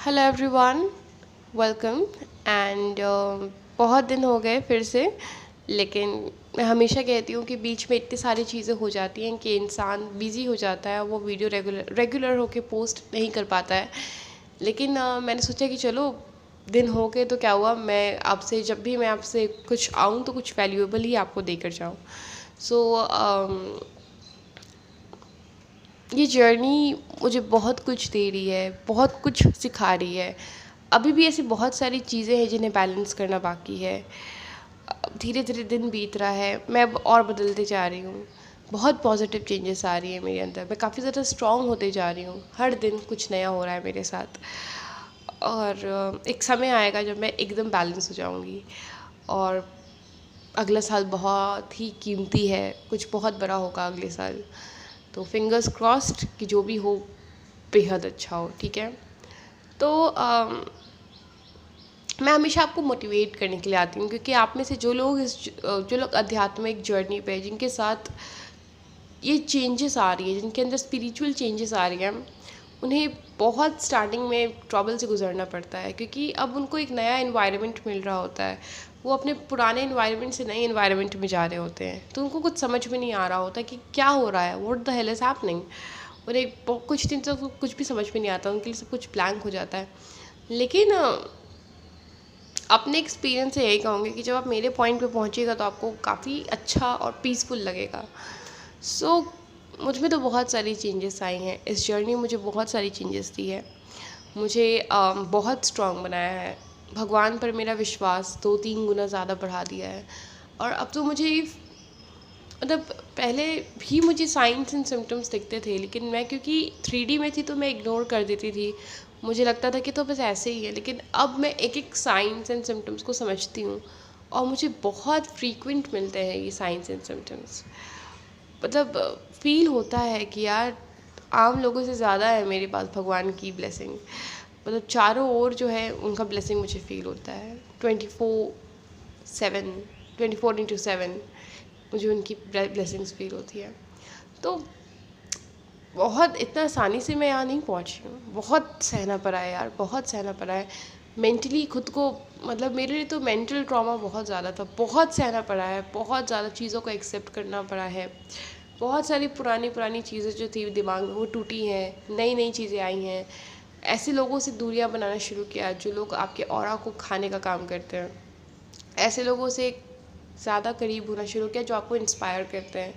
Hello everyone, welcome and बहुत दिन हो गए फिर से। लेकिन मैं हमेशा कहती हूँ कि बीच में इतनी सारी चीज़ें हो जाती हैं कि इंसान बिज़ी हो जाता है, वो वीडियो रेगुलर होके पोस्ट नहीं कर पाता है। लेकिन मैंने सोचा कि चलो दिन हो गए तो क्या हुआ, मैं आपसे जब भी मैं आपसे कुछ आऊँ तो कुछ वैल्यूएबल ही आपको देकर जाऊँ। सो ये जर्नी मुझे बहुत कुछ दे रही है, बहुत कुछ सिखा रही है। अभी भी ऐसी बहुत सारी चीज़ें हैं जिन्हें बैलेंस करना बाकी है। धीरे धीरे दिन बीत रहा है, मैं अब और बदलते जा रही हूँ। बहुत पॉजिटिव चेंजेस आ रही है मेरे अंदर, मैं काफ़ी ज़्यादा स्ट्रॉन्ग होते जा रही हूँ। हर दिन कुछ नया हो रहा है मेरे साथ। और एक समय आएगा जब मैं एकदम बैलेंस हो जाऊँगी। और अगला साल बहुत ही कीमती है, कुछ बहुत बड़ा होगा अगले साल। तो फिंगर्स क्रॉस्ड कि जो भी हो बेहद अच्छा हो, ठीक है। तो मैं हमेशा आपको मोटिवेट करने के लिए आती हूँ, क्योंकि आप में से जो लोग आध्यात्मिक जर्नी पे, जिनके साथ ये चेंजेस आ रही है, जिनके अंदर स्पिरिचुअल चेंजेस आ रही हैं, उन्हें बहुत स्टार्टिंग में ट्रबल से गुजरना पड़ता है, क्योंकि अब उनको एक नया एनवायरनमेंट मिल रहा होता है। वो अपने पुराने एनवायरनमेंट से नए एनवायरनमेंट में जा रहे होते हैं, तो उनको कुछ समझ में नहीं आ रहा होता कि क्या हो रहा है, what the hell is happening. उन्हें कुछ दिन तक कुछ भी समझ में नहीं आता, उनके लिए सब कुछ ब्लैंक हो जाता है। लेकिन अपने एक्सपीरियंस से यही कहूँगी कि जब आप मेरे पॉइंट पे पहुँचिएगा तो आपको काफ़ी अच्छा और पीसफुल लगेगा। सो मुझ में तो बहुत सारी चेंजेस आई हैं, इस जर्नी मुझे बहुत सारी चेंजेस दी है। मुझे बहुत स्ट्रॉन्ग बनाया है। भगवान पर मेरा विश्वास 2-3 गुना ज़्यादा बढ़ा दिया है। और अब तो मुझे मतलब पहले भी मुझे साइंस एंड सिम्टम्स दिखते थे, लेकिन मैं क्योंकि 3D में थी तो मैं इग्नोर कर देती थी। मुझे लगता था कि तो बस ऐसे ही है, लेकिन अब मैं एक एक साइंस एंड सिम्टम्स को समझती हूँ। और मुझे बहुत फ्रीक्वेंट मिलते हैं ये साइंस एंड सिम्टम्स। मतलब फील होता है कि यार आम लोगों से ज़्यादा है मेरे पास भगवान की ब्लेसिंग। मतलब चारों ओर जो है उनका ब्लेसिंग मुझे फील होता है 24/7, 24/7 मुझे उनकी ब्लेसिंग्स फील होती है। तो बहुत इतना आसानी से मैं यहाँ नहीं पहुँची हूँ, बहुत सहना पड़ा है यार, बहुत सहना पड़ा है। मेंटली खुद को, मतलब मेरे लिए तो मेंटल ट्रॉमा बहुत ज़्यादा था, बहुत सहना पड़ा है, बहुत ज़्यादा चीज़ों को एक्सेप्ट करना पड़ा है। बहुत सारी पुरानी पुरानी चीज़ें जो थी दिमाग में वो टूटी हैं, नई नई चीज़ें आई हैं। ऐसे लोगों से दूरियां बनाना शुरू किया जो लोग आपके ऑरा को खाने का काम करते हैं। ऐसे लोगों से ज़्यादा करीब होना शुरू किया जो आपको इंस्पायर करते हैं।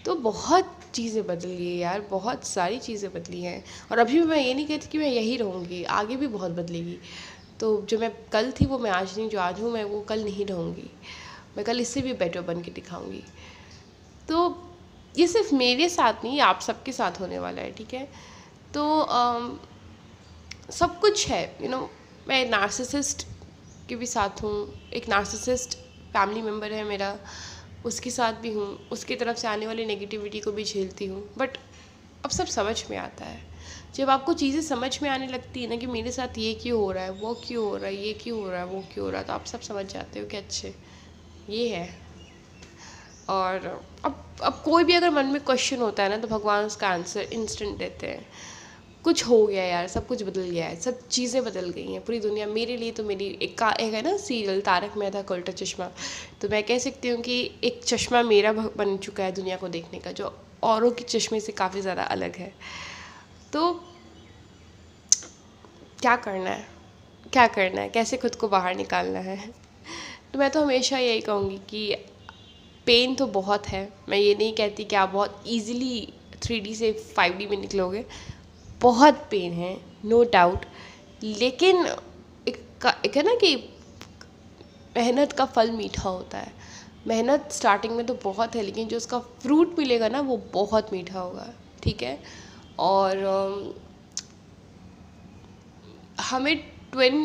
तो बहुत चीज़ें बदली है यार, बहुत सारी चीज़ें बदली हैं। और अभी भी मैं ये नहीं कहती कि मैं यही रहूँगी, आगे भी बहुत बदलेगी। तो जो मैं कल थी वो मैं आज नहीं, जो आज हूँ मैं वो कल नहीं रहूँगी। मैं कल इससे भी बेटर बन के दिखाऊँगी। तो ये सिर्फ मेरे साथ नहीं, आप सबके साथ होने वाला है, ठीक है। तो सब कुछ है, मैं नार्सिसिस्ट के भी साथ हूँ। एक नार्सिसिस्ट फैमिली मेम्बर है मेरा, उसके साथ भी हूँ, उसकी तरफ से आने वाली नेगेटिविटी को भी झेलती हूँ। बट अब सब समझ में आता है। जब आपको चीज़ें समझ में आने लगती है ना कि मेरे साथ ये क्यों हो रहा है, वो क्यों हो रहा है, ये क्यों हो रहा है, वो क्यों हो रहा है, तो आप सब समझ जाते हो कि अच्छे ये है। और अब कोई भी अगर मन में क्वेश्चन होता है ना, तो भगवान उसका आंसर इंस्टेंट देते हैं। कुछ हो गया यार, सब कुछ बदल गया है, सब चीज़ें बदल गई हैं, पूरी दुनिया मेरे लिए। तो मेरी एक है ना सीरियल तारक मेहता का उल्टा चश्मा, तो मैं कह सकती हूँ कि एक चश्मा मेरा बन चुका है दुनिया को देखने का, जो औरों के चश्मे से काफ़ी ज़्यादा अलग है। तो क्या करना है, क्या करना है, कैसे खुद को बाहर निकालना है। तो मैं तो हमेशा यही कहूँगी कि पेन तो बहुत है। मैं ये नहीं कहती कि आप बहुत इजीली 3D से 5D में निकलोगे, बहुत पेन है, नो डाउट। लेकिन एक है ना कि मेहनत का फल मीठा होता है। मेहनत स्टार्टिंग में तो बहुत है, लेकिन जो उसका फ्रूट मिलेगा ना वो बहुत मीठा होगा, ठीक है। और हमें ट्विन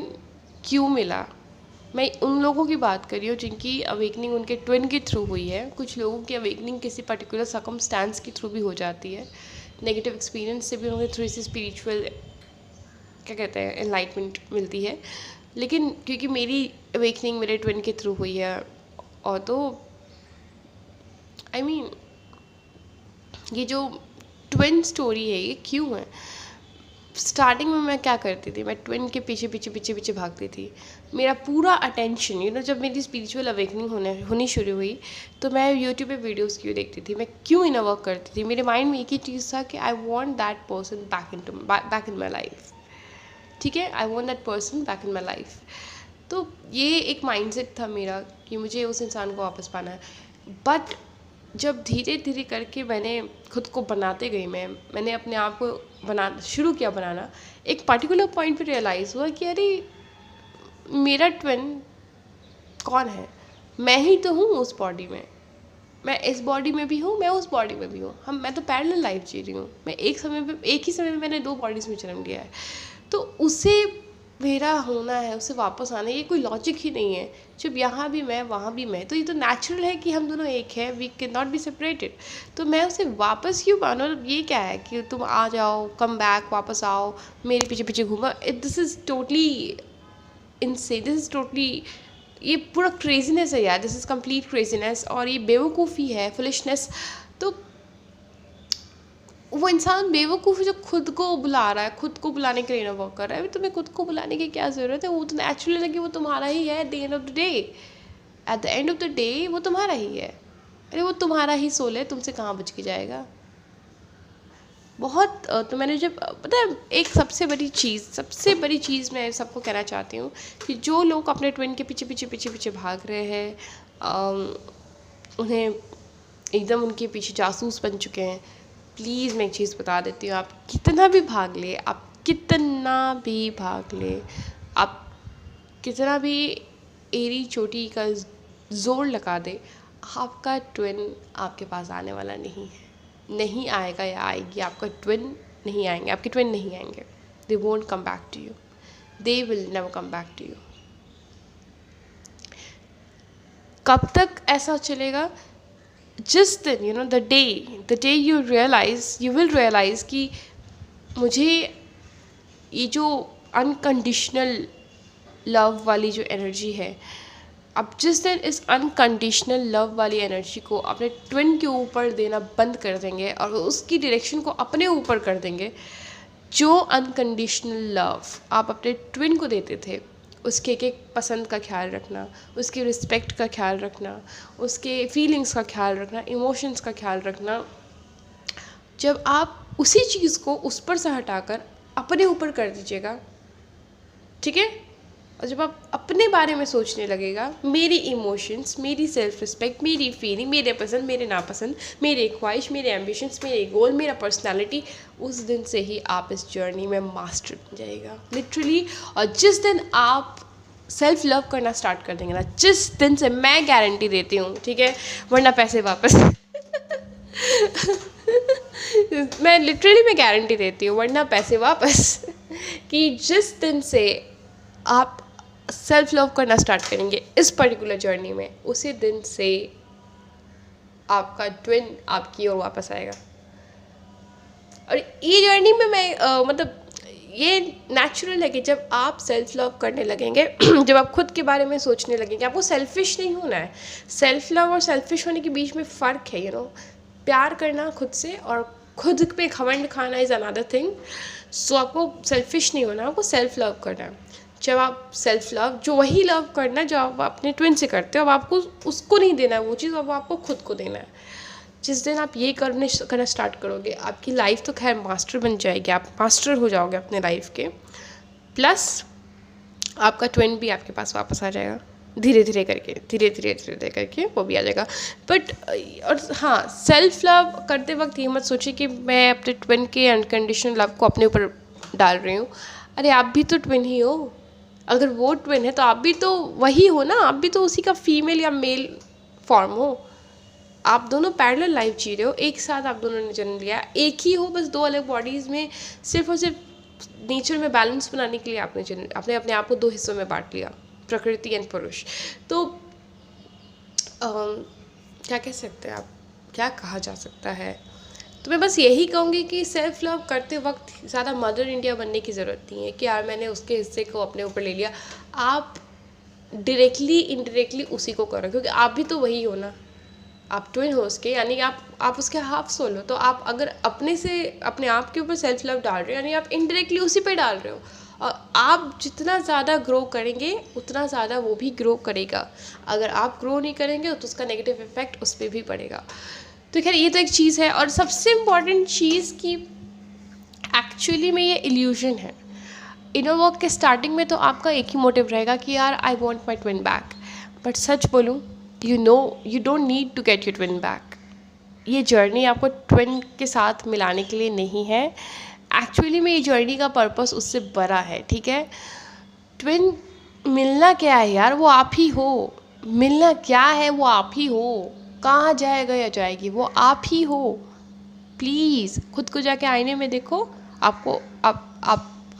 क्यों मिला, मैं उन लोगों की बात कर रही हूँ जिनकी अवेकनिंग उनके ट्विन के थ्रू हुई है। कुछ लोगों की अवेकनिंग किसी पर्टिकुलर सर्कमस्टांस के थ्रू भी हो जाती है, नेगेटिव एक्सपीरियंस से भी उन्हें थ्रू से स्पिरिचुअल क्या कहते हैं एनलाइटमेंट मिलती है। लेकिन क्योंकि मेरी अवेकनिंग मेरे ट्विन के थ्रू हुई है, और तो आई मीन ये जो ट्विन स्टोरी है ये क्यों है, स्टार्टिंग में मैं क्या करती थी, मैं ट्विन के पीछे पीछे पीछे पीछे भागती थी। मेरा पूरा अटेंशन जब मेरी स्पिरिचुअल अवेकनिंग होनी शुरू हुई, तो मैं यूट्यूब पे वीडियोस क्यों देखती थी, मैं क्यों इनर वर्क करती थी। मेरे माइंड में एक ही चीज़ था कि I want that person back in my life. ठीक है, I want that person back in my life. तो ये एक माइंडसेट था मेरा कि मुझे उस इंसान को वापस पाना है। बट जब धीरे धीरे करके मैंने खुद को बनाते गई, मैंने अपने आप को शुरू किया बनाना, एक पर्टिकुलर पॉइंट पे रियलाइज़ हुआ कि अरे मेरा ट्विन कौन है, मैं ही तो हूँ उस बॉडी में। मैं इस बॉडी में भी हूँ, मैं उस बॉडी में भी हूँ। मैं तो पैरेलल लाइफ जी रही हूँ। मैं एक ही समय में मैंने 2 बॉडीज़ में जन्म लिया है। तो उसे मेरा होना है, उसे वापस आना है, ये कोई लॉजिक ही नहीं है। जब यहाँ भी मैं वहाँ भी मैं, तो ये तो नेचुरल है कि हम दोनों एक हैं, we can not be separated. तो मैं उसे वापस क्यों पाना, ये क्या है कि तुम आ जाओ, कम बैक, वापस आओ, मेरे पीछे पीछे घूमो। This is totally insane, this is totally, ये पूरा क्रेजीनेस है यार, दिस इज़ कंप्लीट क्रेजीनेस। और ये बेवकूफ़ी है, फुलिशनेस। तो वो इंसान बेवकूफ़ है जो खुद को बुला रहा है, खुद को बुलाने के लिए इनर वर्क कर रहा है। तुम्हें खुद को बुलाने की क्या ज़रूरत है, वो तो नेचुरल है कि वो तुम्हारा ही है। At the end of the day, eight the end of the day वो तुम्हारा ही है। अरे वो तुम्हारा ही सोल है, तुमसे कहाँ बच के जाएगा। बहुत तो मैंने जब पता है, एक सबसे बड़ी चीज़ मैं सबको कहना चाहती हूँ कि जो लोग अपने ट्विन के पीछे पीछे पीछे पीछे भाग रहे हैं, उन्हें एकदम उनके पीछे जासूस बन चुके हैं, प्लीज़ मैं एक चीज़ बता देती हूँ, आप कितना भी भाग ले, आप कितना भी एड़ी चोटी का जोर लगा दे, आपका ट्विन आपके पास आने वाला नहीं है, नहीं आएगा या आएगी। आपका ट्विन नहीं आएंगे, आपके ट्विन नहीं आएंगे। They won't come back to you, they will never come back to you. कब तक ऐसा चलेगा? जिस दिन the day you will realise कि मुझे ये जो अनकंडीशनल लव वाली जो एनर्जी है, अब जिस दिन इस अनकंडीशनल लव वाली एनर्जी को अपने ट्विन के ऊपर देना बंद कर देंगे और उसकी डायरेक्शन को अपने ऊपर कर देंगे, जो अनकंडीशनल लव आप अपने ट्विन को देते थे, उसके एक पसंद का ख्याल रखना, उसके रिस्पेक्ट का ख्याल रखना, उसके फीलिंग्स का ख्याल रखना, इमोशंस का ख्याल रखना, जब आप उसी चीज़ को उस पर से हटाकर अपने ऊपर कर दीजिएगा, ठीक है, और जब आप अपने बारे में सोचने लगेगा, मेरी इमोशंस, मेरी सेल्फ रिस्पेक्ट, मेरी फीलिंग, मेरे पसंद, मेरे नापसंद, मेरे ख्वाहिश, मेरे एम्बिशंस, मेरे गोल, मेरा पर्सनालिटी, उस दिन से ही आप इस जर्नी में मास्टर बन जाएगा लिटरली। और जिस दिन आप सेल्फ लव करना स्टार्ट कर देंगे ना, जिस दिन से, मैं गारंटी देती हूँ, ठीक है, वरना पैसे वापस मैं गारंटी देती हूँ, वरना पैसे वापस कि जिस दिन से आप सेल्फ लव करना स्टार्ट करेंगे इस पर्टिकुलर जर्नी में, उसी दिन से आपका ट्विन आपकी ओर वापस आएगा। और ये जर्नी में मैं ये नेचुरल है कि जब आप सेल्फ लव करने लगेंगे जब आप खुद के बारे में सोचने लगेंगे, आपको सेल्फिश नहीं होना है। सेल्फ लव और सेल्फिश होने के बीच में फ़र्क है, प्यार करना खुद से और खुद पे घमंड खाना इज़ अनदर थिंग। सो आपको सेल्फिश नहीं होना, आपको सेल्फ लव करना है। जब आप सेल्फ लव, जो वही लव करना जो आप अपने ट्विन से करते हो, अब आपको उसको नहीं देना है वो चीज़, अब आपको खुद को देना है। जिस दिन आप ये करना स्टार्ट करोगे, आपकी लाइफ तो खैर मास्टर बन जाएगी, आप मास्टर हो जाओगे अपने लाइफ के, प्लस आपका ट्विन भी आपके पास वापस आ जाएगा धीरे धीरे करके वो भी आ जाएगा। बट और हाँ, सेल्फ लव करते वक्त ये मत सोचिए कि मैं अपने ट्विन के अनकंडीशनल लव को अपने ऊपर डाल रही हूँ। अरे आप भी तो ट्विन ही हो, अगर वो ट्विन है तो आप भी तो वही हो ना, आप भी तो उसी का फीमेल या मेल फॉर्म हो। आप दोनों पैरेलल लाइफ जी रहे हो, एक साथ आप दोनों ने जन्म लिया, एक ही हो, बस 2 अलग बॉडीज़ में सिर्फ और सिर्फ नेचर में बैलेंस बनाने के लिए आपने अपने आप को 2 हिस्सों में बांट लिया, प्रकृति एंड पुरुष। तो क्या कह सकते हैं आप, क्या कहा जा सकता है? तो मैं बस यही कहूँगी कि सेल्फ लव करते वक्त ज़्यादा मदर इंडिया बनने की ज़रूरत नहीं है कि यार मैंने उसके हिस्से को अपने ऊपर ले लिया। आप डायरेक्टली इनडायरेक्टली उसी को करो, क्योंकि आप भी तो वही हो ना, आप ट्विन हो उसके, यानी आप उसके हाफ सोल हो। तो आप अगर अपने आप के ऊपर सेल्फ लव डाल रहे हो, यानी आप इनडायरेक्टली उसी पे डाल रहे हो। और आप जितना ज़्यादा ग्रो करेंगे उतना ज़्यादा वो भी ग्रो करेगा। अगर आप ग्रो नहीं करेंगे तो उसका नेगेटिव इफेक्ट उस पर भी पड़ेगा। तो खैर ये तो एक चीज़ है। और सबसे इम्पॉर्टेंट चीज़ कि एक्चुअली में ये इल्यूजन है। इनर वर्क के स्टार्टिंग में तो आपका एक ही मोटिव रहेगा कि यार I want my twin back. But सच बोलूँ, you don't need to get your twin back. ये जर्नी आपको ट्विन के साथ मिलाने के लिए नहीं है। एक्चुअली में ये जर्नी का पर्पस उससे बड़ा है, ठीक है। ट्विन मिलना क्या है यार, वो आप ही हो। मिलना क्या है, वो आप ही हो। कहाँ जाएगा या जाएगी, वो आप ही हो। प्लीज़ खुद को जाके आईने में देखो, आपको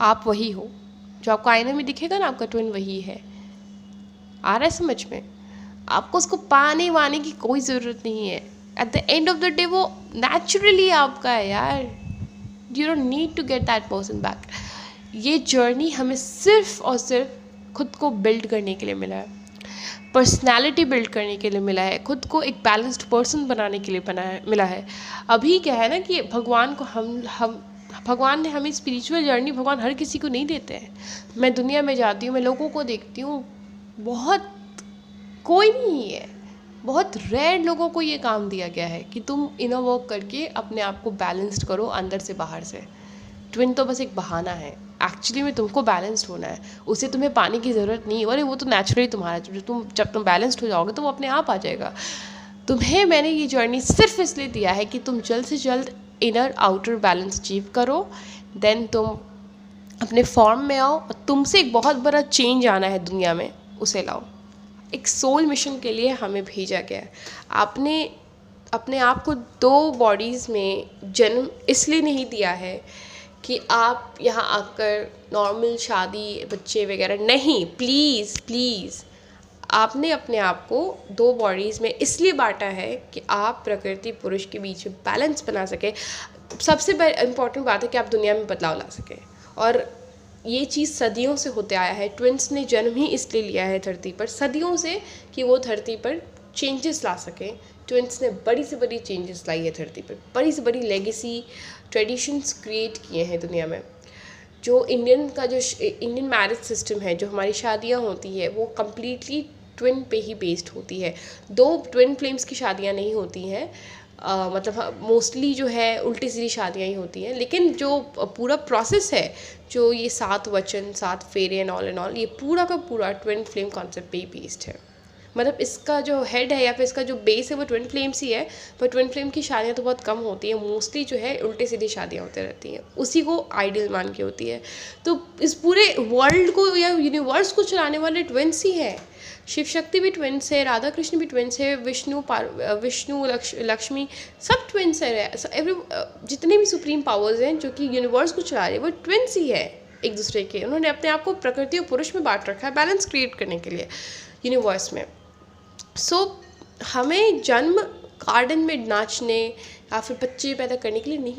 आप वही हो। जो आपको आईने में दिखेगा ना, आपका ट्विन वही है। आ रहा है समझ में? आपको उसको पाने वाने की कोई ज़रूरत नहीं है। At the end of the day वो नेचुरली आपका है यार। You don't need to get that person back. ये जर्नी हमें सिर्फ और सिर्फ खुद को बिल्ड करने के लिए मिला है, पर्सनैलिटी बिल्ड करने के लिए मिला है, खुद को एक बैलेंस्ड पर्सन बनाने के लिए मिला है। अभी क्या है ना कि भगवान ने हमें स्पिरिचुअल जर्नी, भगवान हर किसी को नहीं देते हैं। मैं दुनिया में जाती हूँ, मैं लोगों को देखती हूँ, बहुत कोई नहीं है, बहुत रेयर लोगों को ये काम दिया गया है कि तुम इनर वर्क करके अपने आप को बैलेंस्ड करो अंदर से बाहर से। ट्विन तो बस एक बहाना है, एक्चुअली में तुमको बैलेंस्ड होना है। उसे तुम्हें पाने की ज़रूरत नहीं है, अरे वो तो नेचुरली तुम्हारा, जब तुम बैलेंस्ड हो जाओगे तो वो अपने आप आ जाएगा। तुम्हें मैंने ये जर्नी सिर्फ इसलिए दिया है कि तुम जल्द से जल्द इनर आउटर बैलेंस अचीव करो, देन तुम अपने फॉर्म में आओ और तुमसे एक बहुत बड़ा चेंज आना है दुनिया में, उसे लाओ। एक सोल मिशन के लिए हमें भेजा गया है। आपने अपने आप को 2 बॉडीज़ में जन्म इसलिए नहीं दिया है कि आप यहाँ आकर नॉर्मल शादी, बच्चे वगैरह, नहीं। प्लीज़ आपने अपने आप को 2 बॉडीज़ में इसलिए बांटा है कि आप प्रकृति पुरुष के बीच में बैलेंस बना सके। सबसे इम्पॉर्टेंट बात है कि आप दुनिया में बदलाव ला सकें। और ये चीज़ सदियों से होते आया है। ट्विंस ने जन्म ही इसलिए लिया है धरती पर, सदियों से, कि वो धरती पर चेंजेस ला सकें। ट्विंस ने बड़ी से बड़ी चेंजेस लाई है धरती पर, बड़ी से बड़ी लेगेसी, ट्रेडिशंस क्रिएट किए हैं दुनिया में। जो इंडियन मैरिज सिस्टम है, जो हमारी शादियाँ होती है, वो कम्प्लीटली ट्विन पे ही बेस्ड होती है। 2 ट्विन फ्लेम्स की शादियाँ नहीं होती हैं, मतलब मोस्टली जो है उल्टी सीधी शादियाँ ही होती हैं। लेकिन जो पूरा प्रोसेस है, जो ये 7 वचन, 7 फेरे एंड ऑल, ये पूरा का पूरा ट्विन फ्लेम कॉन्सेप्ट पे ही बेस्ड है। मतलब इसका जो हेड है या फिर इसका जो बेस है वो ट्विन फ्लेम्स ही है। पर ट्विन फ्लेम की शादियाँ तो बहुत कम होती हैं, मोस्टली जो है उल्टी सीधी शादियाँ होती रहती हैं, उसी को आइडियल मान के होती है। तो इस पूरे वर्ल्ड को या यूनिवर्स को चलाने वाले ट्विन्स ही हैं। शिव शक्ति भी ट्विन्स है, राधा कृष्ण भी ट्विन्स है, विष्णु लक्ष्मी सब ट्विन्स है। जितने भी सुप्रीम पावर्स हैं जो कि यूनिवर्स को चला रहे हैं, वो ट्विन्स ही है एक दूसरे के। उन्होंने अपने आप को प्रकृति और पुरुष में बांट रखा है बैलेंस क्रिएट करने के लिए यूनिवर्स में। हमें जन्म गार्डन में नाचने या फिर बच्चे पैदा करने के लिए नहीं